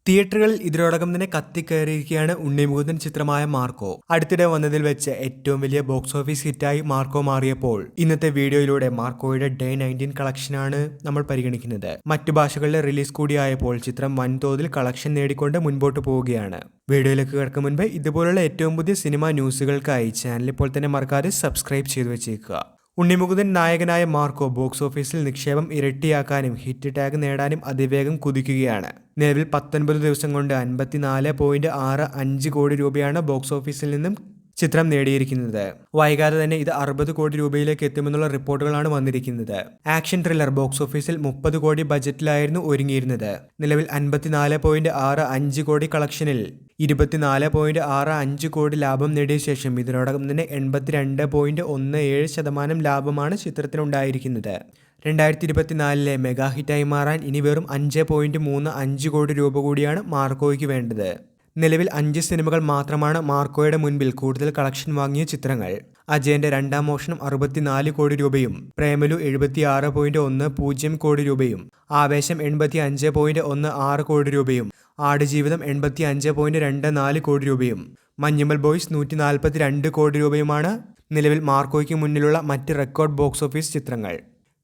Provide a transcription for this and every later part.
തിയേറ്ററുകളിൽ ഇതിനോടകം തന്നെ കത്തിക്കയറിയിരിക്കുകയാണ് ഉണ്ണിമുകുന്ദൻ ചിത്രമായ മാർക്കോ. അടുത്തിടെ വന്നതിൽ വെച്ച് ഏറ്റവും വലിയ ബോക്സ് ഓഫീസ് ഹിറ്റായി മാർക്കോ മാറിയപ്പോൾ ഇന്നത്തെ വീഡിയോയിലൂടെ മാർക്കോയുടെ ഡേ 19 കളക്ഷനാണ് നമ്മൾ പരിഗണിക്കുന്നത്. മറ്റു ഭാഷകളിലെ റിലീസ് കൂടിയായപ്പോൾ ചിത്രം വൻതോതിൽ കളക്ഷൻ നേടിക്കൊണ്ട് മുൻപോട്ട് പോവുകയാണ്. വീഡിയോയിലേക്ക് കിടക്കും മുൻപ് ഇതുപോലുള്ള ഏറ്റവും പുതിയ സിനിമാ ന്യൂസുകൾക്കായി ചാനൽ ഇപ്പോൾ തന്നെ മറക്കാതെ സബ്സ്ക്രൈബ് ചെയ്തു വെച്ചേക്കുക. ഉണ്ണിമുകുന്ദൻ നായകനായ മാർക്കോ ബോക്സ് ഓഫീസിൽ നിക്ഷേപം ഇരട്ടിയാക്കാനും ഹിറ്റ് ടാഗ് നേടാനും അതിവേഗം കുതിക്കുകയാണ്. നിലവിൽ 19 ദിവസം കൊണ്ട് 54.65 കോടി രൂപയാണ് ബോക്സ് ഓഫീസിൽ നിന്നും ചിത്രം നേടിയിരിക്കുന്നത്. വൈകാതെ തന്നെ ഇത് 60 കോടി രൂപയിലേക്ക് എത്തുമെന്നുള്ള റിപ്പോർട്ടുകളാണ് വന്നിരിക്കുന്നത്. ആക്ഷൻ ത്രില്ലർ ബോക്സ് ഓഫീസിൽ 30 കോടി ബജറ്റിലായിരുന്നു ഒരുങ്ങിയിരുന്നത്. നിലവിൽ 54.65 കോടി കളക്ഷനിൽ 24.65 കോടി ലാഭം നേടിയ ശേഷം ഇതിനോടകം തന്നെ 82.17% ലാഭമാണ് ചിത്രത്തിനുണ്ടായിരിക്കുന്നത്. 2024 മെഗാ ഹിറ്റായി മാറാൻ ഇനി വെറും 5.35 കോടി രൂപ കൂടിയാണ് മാർക്കോയ്ക്ക് വേണ്ടത്. നിലവിൽ 5 സിനിമകൾ മാത്രമാണ് മാർക്കോയുടെ മുൻപിൽ കൂടുതൽ കളക്ഷൻ വാങ്ങിയ ചിത്രങ്ങൾ. അജയന്റെ രണ്ടാം മോഷണം 64 കോടി രൂപയും, പ്രേമലു 76.10 കോടി രൂപയും, ആവേശം 85.16 കോടി രൂപയും, ആടുജീവിതം 85.24 കോടി രൂപയും, മഞ്ഞുമൽ ബോയ്സ് 142 കോടി രൂപയുമാണ് നിലവിൽ മാർക്കോയ്ക്ക് മുന്നിലുള്ള മറ്റ് റെക്കോർഡ് ബോക്സ് ഓഫീസ് ചിത്രങ്ങൾ.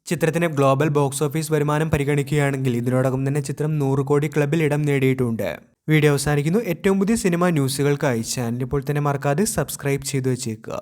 ചിത്രത്തിന് ഗ്ലോബൽ ബോക്സ് ഓഫീസ് വരുമാനം പരിഗണിക്കുകയാണെങ്കിൽ ഇതിനോടകം തന്നെ ചിത്രം 100 കോടി ക്ലബിൽ ഇടം നേടിയിട്ടുണ്ട്. വീഡിയോ അവസാനിക്കുന്നു. ഏറ്റവും പുതിയ സിനിമാ ന്യൂസുകൾക്കായി ചാനൽ ഇപ്പോൾ തന്നെ മറക്കാതെ സബ്സ്ക്രൈബ് ചെയ്തു വെച്ചേക്കുക.